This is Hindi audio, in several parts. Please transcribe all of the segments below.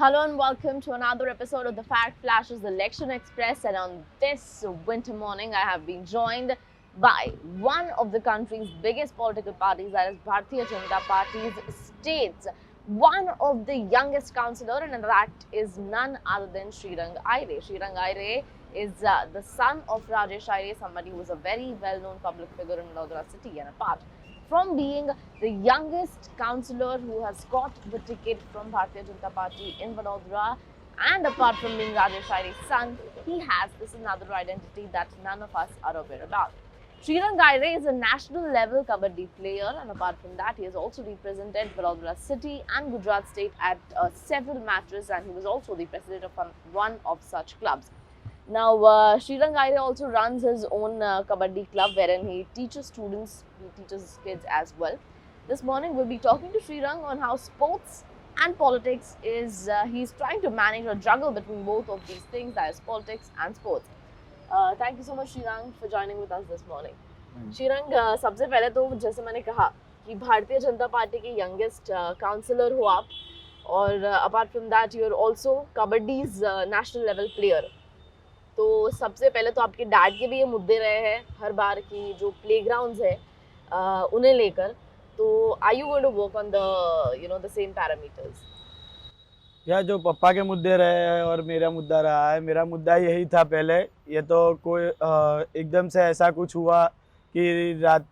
Hello and welcome to another episode of the Fact Flashes Election Express. And on this winter morning, I have been joined by one of the country's biggest political parties, that is Bharatiya Janata Party's states, one of the youngest councillor, and that is none other than Srirang Aire. Srirang Aire is the son of Rajesh Aire, somebody who is a very well-known public figure in Vadodara city, and apart from being the youngest councillor who has got the ticket from Bharatiya Janata Party in Vadodara, and apart from being Rajesh Aire's son, he has this another identity that none of us are aware about. Srirang Aire is a national level kabaddi player, and apart from that, he has also represented Vadodara city and Gujarat state at several matches, and he was also the president of one of such clubs. Now, Srirang Aire also runs his own kabaddi club wherein he teaches students, he teaches kids as well. This morning, we'll be talking to Srirang on how sports and politics is, he's trying to manage or juggle between both of these things, that is politics and sports. Thank you so much, Srirang, for joining with us this morning. Srirang, सबसे पहले तो जैसे मैंने कहा कि भारतीय जनता पार्टी के यंगेस्ट काउंसलर हो आप, और apart from that you are also kabaddi's national level player. तो सबसे पहले तो आपके डैड के भी ये मुद्दे रहे हैं हर बार की जो प्लेग्राउंड्स है उन्हें लेकर. तो are you going to work on the same parameters? या जो पापा के मुद्दे रहे हैं और मेरा मुद्दा रहा है, मेरा मुद्दा यही था पहले. ये तो कोई एकदम से ऐसा कुछ हुआ कि रात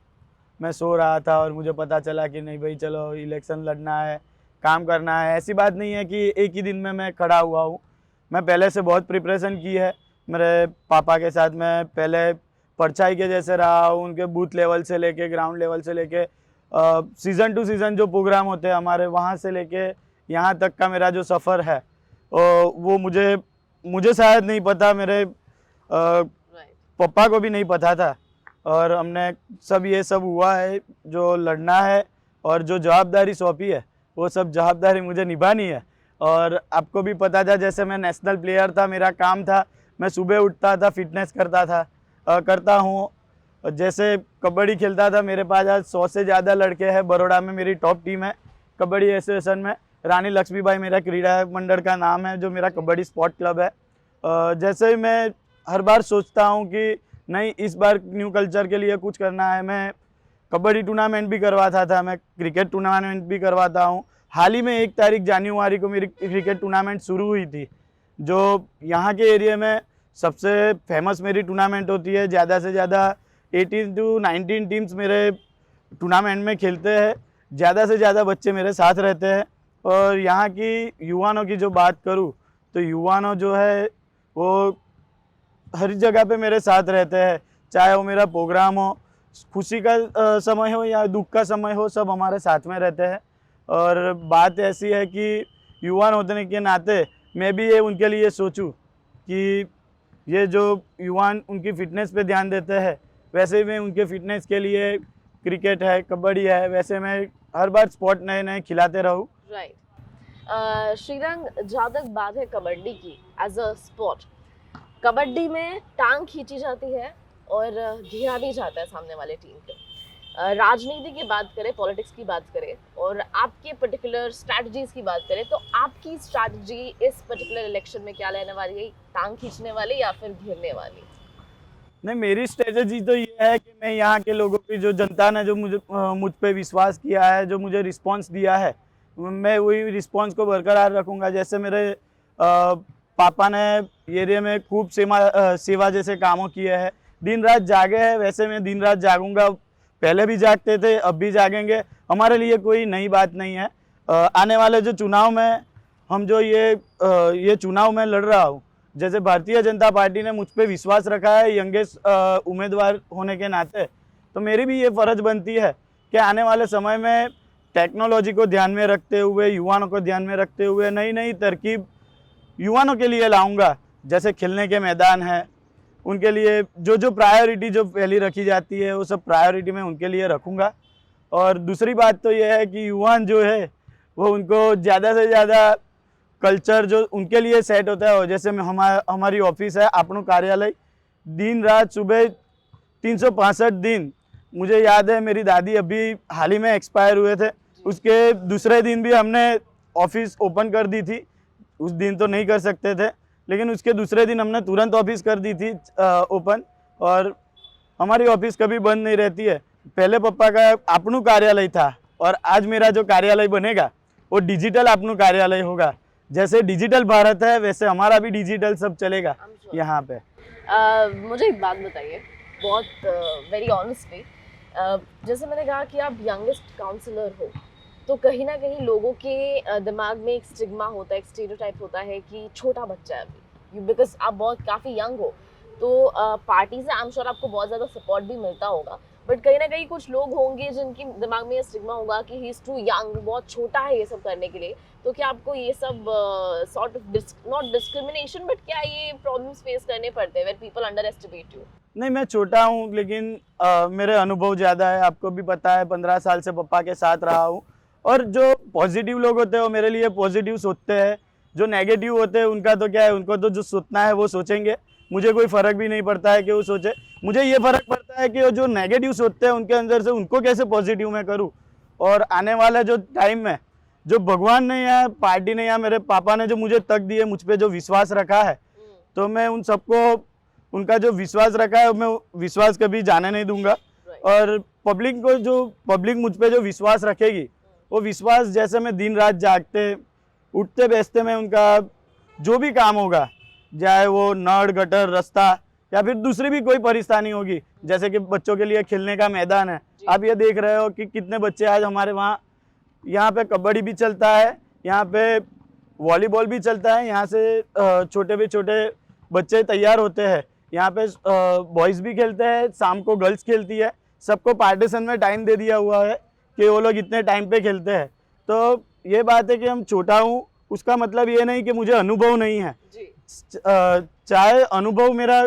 में सो रहा था और मुझे पता चला कि नहीं भाई चलो इलेक्शन लड़ना है, काम करना है. ऐसी बात नहीं है कि एक ही दिन में मैं खड़ा हुआ हूँ. मैं पहले से बहुत प्रिपरेशन की है. मेरे पापा के साथ मैं पहले परछाई के जैसे रहा हूँ. उनके बूथ लेवल से लेके ग्राउंड लेवल से लेके सीज़न टू सीज़न जो प्रोग्राम होते हैं हमारे, वहाँ से लेके यहाँ तक का मेरा जो सफ़र है वो मुझे शायद नहीं पता, मेरे पापा को भी नहीं पता था. और हमने सब ये सब हुआ है, जो लड़ना है और जो जवाबदारी सौंपी है वो सब जवाबदारी मुझे निभानी है. और आपको भी पता था, जैसे मैं नेशनल प्लेयर था, मेरा काम था, मैं सुबह उठता था, फिटनेस करता हूँ. जैसे कबड्डी खेलता था, मेरे पास आज 100 से ज़्यादा लड़के हैं. बड़ौदा में मेरी टॉप टीम है कबड्डी एसोसिएशन में. रानी लक्ष्मीबाई मेरा क्रीड़ा मंडल का नाम है, जो मेरा कबड्डी स्पोर्ट क्लब है. जैसे मैं हर बार सोचता हूँ कि नहीं, इस बार न्यू कल्चर के लिए कुछ करना है. मैं कबड्डी टूर्नामेंट भी करवाता था, मैं क्रिकेट टूर्नामेंट भी करवाता हूँ. हाल ही में 1 तारीख जनवरी को मेरी क्रिकेट टूर्नामेंट शुरू हुई थी, जो यहाँ के एरिया में सबसे फेमस मेरी टूर्नामेंट होती है. ज़्यादा से ज़्यादा 18 to 19 टीम्स मेरे टूर्नामेंट में खेलते हैं. ज़्यादा से ज़्यादा बच्चे मेरे साथ रहते हैं. और यहाँ की युवाओं की जो बात करूँ तो युवाओं जो है वो हर जगह पे मेरे साथ रहते हैं. चाहे वो मेरा प्रोग्राम हो, खुशी का समय हो या दुख का समय हो, सब हमारे साथ में रहते हैं. और बात ऐसी है कि युवा होने के नाते मैं भी ये उनके लिए सोचूं कि ये जो युवा उनकी फ़िटनेस पे ध्यान देते हैं, वैसे मैं उनके फ़िटनेस के लिए क्रिकेट है, कबड्डी है, वैसे मैं हर बार स्पोर्ट नए नए खिलाते रहूँ. राइट. श्रीरंग, जहाँ तक बात है कबड्डी की एज अ स्पोर्ट, कबड्डी में टांग खींची जाती है और घेरा भी जाता है सामने वाले टीम के. राजनीति की बात करें, पॉलिटिक्स की बात करें और आपके पर्टिकुलर स्ट्रैटेजीज की बात करें, तो आपकी स्ट्रैटेजी इस पर्टिकुलर इलेक्शन में क्या रहने वाली है? टांग खींचने वाली या फिर घेरने वाली? नहीं, मेरी स्ट्रेटजी तो ये है कि मैं यहाँ के लोगों की, जो जनता ने जो मुझ पे विश्वास किया है, जो मुझे रिस्पांस दिया है, मैं वही रिस्पांस को बरकरार रखूँगा. जैसे मेरे पापा ने एरिया में खूब सेवा जैसे कामों किए हैं, दिन रात जागे हैं, वैसे मैं दिन रात जागूंगा. पहले भी जागते थे, अब भी जागेंगे. हमारे लिए कोई नई बात नहीं है. आने वाले जो चुनाव में हम जो ये चुनाव में लड़ रहा हूँ, जैसे भारतीय जनता पार्टी ने मुझ पे विश्वास रखा है यंगेस्ट उम्मीदवार होने के नाते, तो मेरी भी ये फ़र्ज बनती है कि आने वाले समय में टेक्नोलॉजी को ध्यान में रखते हुए, युवाओं को ध्यान में रखते हुए नई नई तरकीब युवाओं के लिए लाऊंगा. जैसे खेलने के मैदान है, उनके लिए जो प्रायोरिटी जो पहली रखी जाती है, वो सब प्रायोरिटी में उनके लिए रखूँगा. और दूसरी बात तो ये है कि युवा जो है वो उनको ज़्यादा से ज़्यादा कल्चर जो उनके लिए सेट होता है, जैसे हमारी ऑफिस है, अपनों कार्यालय, दिन रात सुबह 365 दिन. मुझे याद है मेरी दादी अभी हाल ही में एक्सपायर हुए थे, उसके दूसरे दिन भी हमने ऑफिस ओपन कर दी थी. उस दिन तो नहीं कर सकते थे, लेकिन उसके दूसरे दिन हमने तुरंत ऑफिस कर दी थी ओपन। और हमारी ऑफिस कभी बंद नहीं रहती है। पहले पप्पा का आपनू कार्यालय था और आज मेरा जो कार्यालय बनेगा वो डिजिटल आपनू कार्यालय होगा। जैसे डिजिटल भारत है वैसे हमारा भी डिजिटल सब चलेगा I'm sure. यहाँ पे। मुझे एक बात बताइए बहुत वेरी ऑनेस्टली, जैसे मैंने कहा कि आप यंगेस्ट काउंसलर हो, तो कहीं ना कहीं लोगों के दिमाग में एक स्टिग्मा होता है, एक स्टीरियोटाइप होता है कि छोटा बच्चा है अभी, बिकॉज आप बहुत काफ़ी यंग हो, तो पार्टी से आई एम श्योर आपको बहुत ज़्यादा सपोर्ट भी मिलता होगा, बट कहीं ना कहीं कुछ लोग होंगे जिनके दिमाग में ये स्टिग्मा होगा कि ही इज़ टू यंग, बहुत छोटा है ये सब करने के लिए। तो क्या आपको ये सब sort of not discrimination but क्या ये प्रॉब्लम्स फेस करने पड़ते हैं where people underestimate you? नहीं, मैं छोटा हूँ लेकिन मेरे अनुभव ज़्यादा है। आपको भी पता है 15 साल से पप्पा के साथ रहा हूँ। और जो पॉजिटिव लोग होते हैं वो मेरे लिए पॉजिटिव सोचते हैं, जो नेगेटिव होते हैं उनका तो क्या है, उनको तो जो सोचना है वो सोचेंगे। मुझे कोई फ़र्क भी नहीं पड़ता है कि वो सोचे। मुझे ये फ़र्क पड़ता है कि वो जो नेगेटिव सोचते हैं उनके अंदर से उनको कैसे पॉजिटिव में करूँ। और आने वाला जो टाइम में जो भगवान ने या पार्टी ने या मेरे पापा ने जो मुझे तक दिए, मुझ पर जो विश्वास रखा है, तो मैं उन सबको उनका जो विश्वास रखा है मैं विश्वास कभी जाने नहीं दूंगा। और पब्लिक मुझ पे जो विश्वास रखेगी, वो विश्वास जैसे मैं दिन रात जागते उठते बैठते में उनका जो भी काम होगा, चाहे वो नड़ गटर रास्ता या फिर दूसरी भी कोई परेशानी होगी, जैसे कि बच्चों के लिए खेलने का मैदान है। आप ये देख रहे हो कि कितने बच्चे आज हमारे यहाँ पे कबड्डी भी चलता है, यहाँ पे वॉलीबॉल भी चलता है। यहाँ से छोटे बच्चे तैयार होते हैं। यहाँ पे बॉयज़ भी खेलते हैं, शाम को गर्ल्स खेलती है। सबको पार्टीशन में टाइम दे दिया हुआ है कि वो लोग इतने टाइम पे खेलते हैं। तो ये बात है कि हम छोटा हूँ, उसका मतलब ये नहीं कि मुझे अनुभव नहीं है। चाहे अनुभव मेरा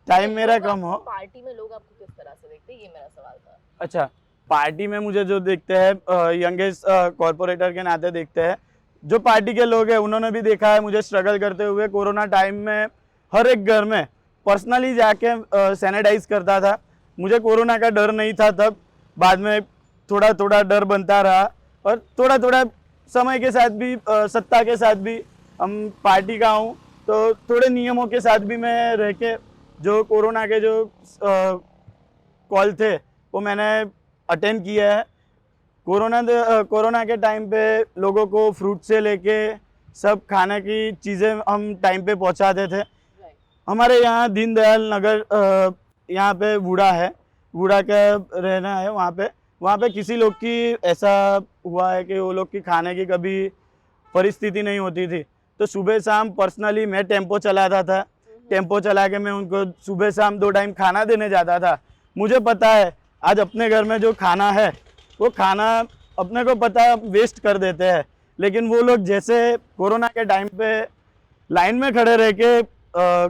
टाइम मेरा कम हो। पार्टी में लोग आपको किस तरह से देखते हैं, ये मेरा सवाल था। अच्छा, पार्टी में मुझे जो देखते हैं यंगेस्ट कॉरपोरेटर के नाते देखते हैं। जो पार्टी के लोग हैं उन्होंने भी देखा है मुझे स्ट्रगल करते हुए। कोरोना टाइम में हर एक घर में पर्सनली जाके सैनिटाइज करता था। मुझे कोरोना का डर नहीं था तब, बाद में थोड़ा थोड़ा डर बनता रहा। और थोड़ा थोड़ा समय के साथ भी सत्ता के साथ भी हम पार्टी का हूँ, तो थोड़े नियमों के साथ भी मैं रह के जो कोरोना के जो कॉल थे वो मैंने अटेंड किया है। कोरोना के टाइम पे लोगों को फ्रूट से लेके सब खाने की चीज़ें हम टाइम पे पहुंचाते थे। हमारे यहाँ दीनदयाल नगर यहाँ पे बूढ़ा है, बूढ़ा का रहना है वहाँ पे किसी लोग की ऐसा हुआ है कि वो लोग की खाने की कभी परिस्थिति नहीं होती थी, तो सुबह शाम पर्सनली मैं टेम्पो चलाता था। टेम्पो चला के मैं उनको सुबह शाम 2 टाइम खाना देने जाता था। मुझे पता है आज अपने घर में जो खाना है वो खाना अपने को पता है वेस्ट कर देते हैं, लेकिन वो लोग जैसे कोरोना के टाइम पे लाइन में खड़े रह के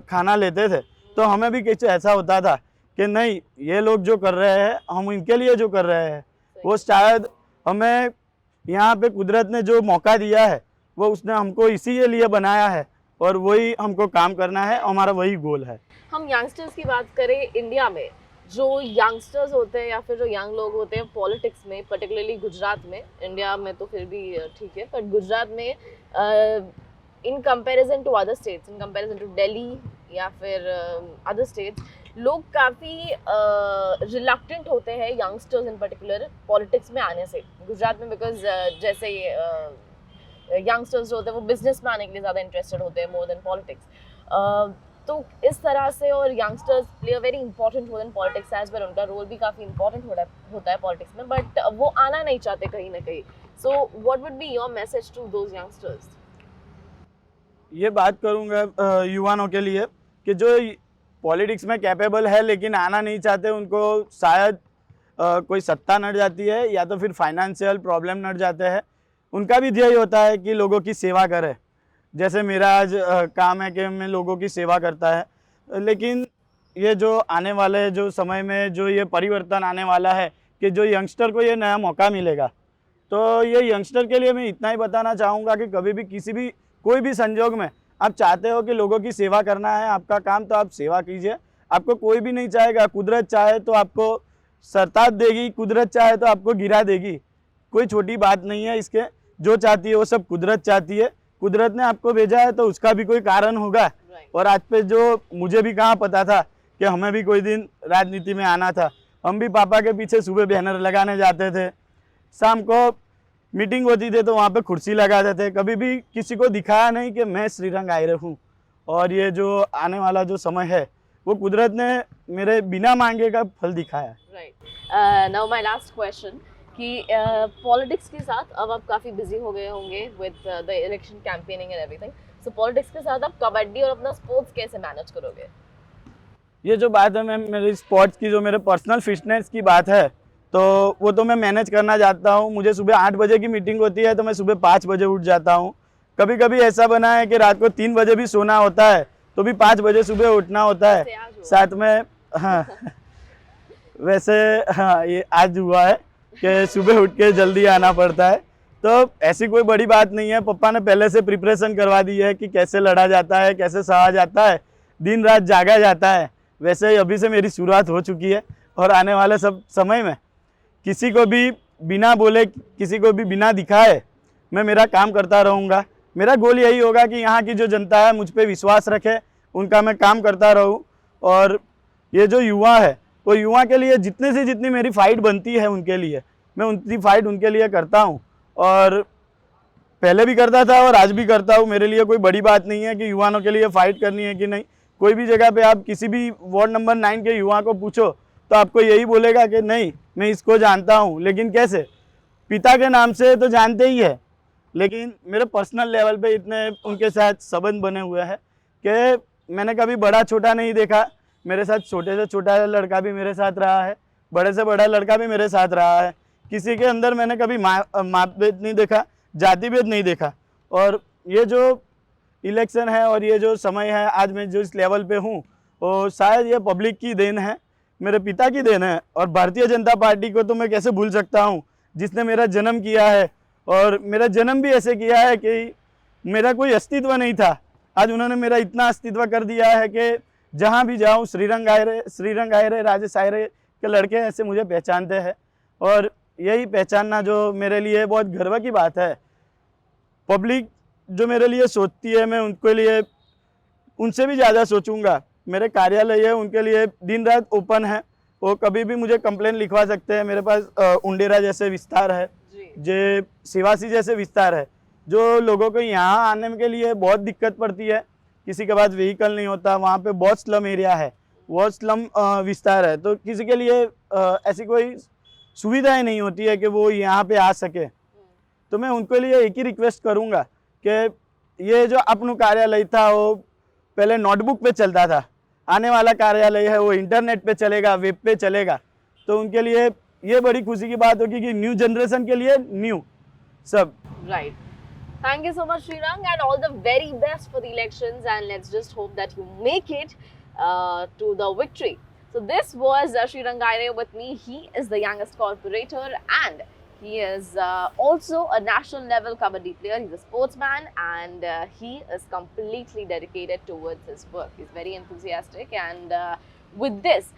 खाना लेते थे, तो हमें भी कुछ ऐसा होता था कि नहीं, ये लोग जो कर रहे हैं हम इनके लिए जो कर रहे हैं, वो शायद हमें यहाँ पे कुदरत ने जो मौका दिया है वो उसने हमको इसी लिए बनाया है और वही हमको काम करना है, हमारा वही गोल है। हम यंगस्टर्स की बात करें, इंडिया में जो यंगस्टर्स होते हैं या फिर जो यंग लोग होते हैं पॉलिटिक्स में, पर्टिकुलरली गुजरात में, इंडिया में तो फिर भी ठीक है, पर गुजरात में in comparison to other states, in comparison to Delhi या फिर अदर स्टेट्स, लोग काफ़ी रिलक्टेंट होते हैं यंगस्टर्स इन पर्टिकुलर पॉलिटिक्स में आने से गुजरात में, बिकॉज जैसे यंगस्टर्स जो होते हैं वो बिजनेस में आने के लिए ज़्यादा इंटरेस्टेड होते हैं मोर देन पॉलिटिक्स। तो इस तरह से, और youngsters play a very important role in politics as well, उनका रोल भी काफ़ी इंपॉर्टेंट होता है पॉलिटिक्स में, बट वो आना नहीं चाहते कहीं ना कहीं। So what would be your message to those youngsters? ये बात करूँगा युवाओं के लिए कि जो पॉलिटिक्स में कैपेबल है लेकिन आना नहीं चाहते, उनको शायद कोई सत्ता नड़ जाती है या तो फिर फाइनेंशियल प्रॉब्लम नड़ जाते हैं। उनका भी ध्येय होता है कि लोगों की सेवा करे, जैसे मेरा आज काम है कि मैं लोगों की सेवा करता है। लेकिन ये जो आने वाले जो समय में जो ये परिवर्तन आने वाला है कि जो यंगस्टर को ये नया मौका मिलेगा, तो ये यंगस्टर के लिए मैं इतना ही बताना चाहूँगा कि कभी भी कोई भी संजोग में आप चाहते हो कि लोगों की सेवा करना है आपका काम, तो आप सेवा कीजिए। आपको कोई भी नहीं चाहेगा, कुदरत चाहे तो आपको सरताज देगी, कुदरत चाहे तो आपको गिरा देगी। कोई छोटी बात नहीं है इसके, जो चाहती है वो सब कुदरत चाहती है। कुदरत ने आपको भेजा है तो उसका भी कोई कारण होगा। Right. और आज पे जो मुझे भी कहाँ पता था कि हमें भी कोई दिन राजनीति में आना था। हम भी पापा के पीछे सुबह बैनर लगाने जाते थे, शाम को मीटिंग होती थी तो वहाँ पे कुर्सी लगाते थे। कभी भी किसी को दिखाया नहीं कि मैं श्रीरंग आयरे हूँ। और ये जो आने वाला जो समय है वो कुदरत ने मेरे बिना मांगे का फल दिखाया। Right, now my last question कि पॉलिटिक्स के साथ अब आप काफ़ी बिजी हो गए होंगे with the election campaigning and everything, so politics के साथ आप कबड्डी और अपना स्पोर्ट्स कैसे मैनेज करोगे? ये जो बात है मैम मेरी स्पोर्ट्स की, जो मेरे पर्सनल फिटनेस की बात है, तो वो तो मैं मैनेज करना चाहता हूँ। मुझे सुबह 8 बजे की मीटिंग होती है तो मैं सुबह 5 बजे उठ जाता हूँ। कभी कभी ऐसा बना है कि रात को 3 बजे भी सोना होता है तो भी 5 बजे सुबह उठना होता है। साथ में हाँ वैसे हाँ ये आज हुआ है कि सुबह उठ के जल्दी आना पड़ता है। तो ऐसी कोई बड़ी बात नहीं है, पापा ने पहले से प्रिपरेशन करवा दी है कि कैसे लड़ा जाता है, कैसे सहा जाता है, दिन रात जागा जाता है। वैसे ही अभी से मेरी शुरुआत हो चुकी है और आने वाले सब समय में किसी को भी बिना बोले, किसी को भी बिना दिखाए मैं मेरा काम करता रहूँगा। मेरा गोल यही होगा कि यहाँ की जो जनता है मुझ पर विश्वास रखे, उनका मैं काम करता रहूँ। और ये जो युवा है वो युवा के लिए जितने से जितनी मेरी फ़ाइट बनती है उनके लिए मैं उनकी फ़ाइट उनके लिए करता हूँ। और पहले भी करता था और आज भी करता हूँ। मेरे लिए कोई बड़ी बात नहीं है कि युवाओं के लिए फ़ाइट करनी है कि नहीं। कोई भी जगह पे आप किसी भी वार्ड नंबर 9 के युवा को पूछो तो आपको यही बोलेगा कि नहीं मैं इसको जानता हूँ। लेकिन कैसे? पिता के नाम से तो जानते ही है, लेकिन मेरे पर्सनल लेवल पे इतने उनके साथ संबंध बने हुए हैं कि मैंने कभी बड़ा छोटा नहीं देखा। मेरे साथ छोटे से छोटा लड़का भी मेरे साथ रहा है, बड़े से बड़ा लड़का भी मेरे साथ रहा है। किसी के अंदर मैंने कभी माप भेद नहीं देखा, जाति भेद नहीं देखा। और ये जो इलेक्शन है और ये जो समय है, आज मैं जो इस लेवल पे हूँ वो शायद ये पब्लिक की देन है, मेरे पिता की देन है। और भारतीय जनता पार्टी को तो मैं कैसे भूल सकता हूँ, जिसने मेरा जन्म किया है। और मेरा जन्म भी ऐसे किया है कि मेरा कोई अस्तित्व नहीं था, आज उन्होंने मेरा इतना अस्तित्व कर दिया है कि जहाँ भी जाऊँ श्रीरंग आयरे राजेश आयरे के लड़के ऐसे मुझे पहचानते हैं। और यही पहचानना जो मेरे लिए बहुत गर्व की बात है। पब्लिक जो मेरे लिए सोचती है मैं उनके लिए उनसे भी ज़्यादा सोचूंगा। मेरे कार्यालय है उनके लिए दिन रात ओपन है, वो कभी भी मुझे कंप्लेन लिखवा सकते हैं। मेरे पास उंडेरा जैसे विस्तार है, जो सिवासी जैसे विस्तार है, जो लोगों को यहाँ आने के लिए बहुत दिक्कत पड़ती है। किसी के पास व्हीकल नहीं होता, वहाँ पे बहुत स्लम एरिया है, बहुत स्लम विस्तार है, तो किसी के लिए ऐसी कोई सुविधाएं नहीं होती है कि वो यहाँ पे आ सके। तो मैं उनके लिए एक ही रिक्वेस्ट करूँगा कि ये जो अपना कार्यालय था वो पहले नोटबुक पे चलता था, आने वाला कार्यालय है वो इंटरनेट पे चलेगा, वेब पे चलेगा। तो उनके लिए ये बड़ी खुशी की बात होगी कि न्यू जनरेशन के लिए न्यू सब। Right. Thank you so much, Srirang, and all the very best for the elections. And let's just hope that you make it to the victory. So this was Srirang Aire with me. He is the youngest corporator, and he is also a national level kabaddi player. He's a sportsman, and he is completely dedicated towards his work. He's very enthusiastic, and with this,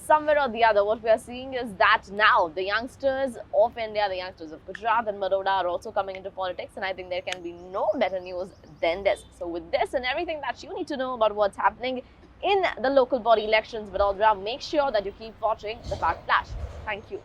somewhere or the other, what we are seeing is that now the youngsters of India, the youngsters of Gujarat and Baroda are also coming into politics, and I think there can be no better news than this. So with this and everything that you need to know about what's happening in the local body elections, Vadodara, make sure that you keep watching the Fact Flash. Thank you.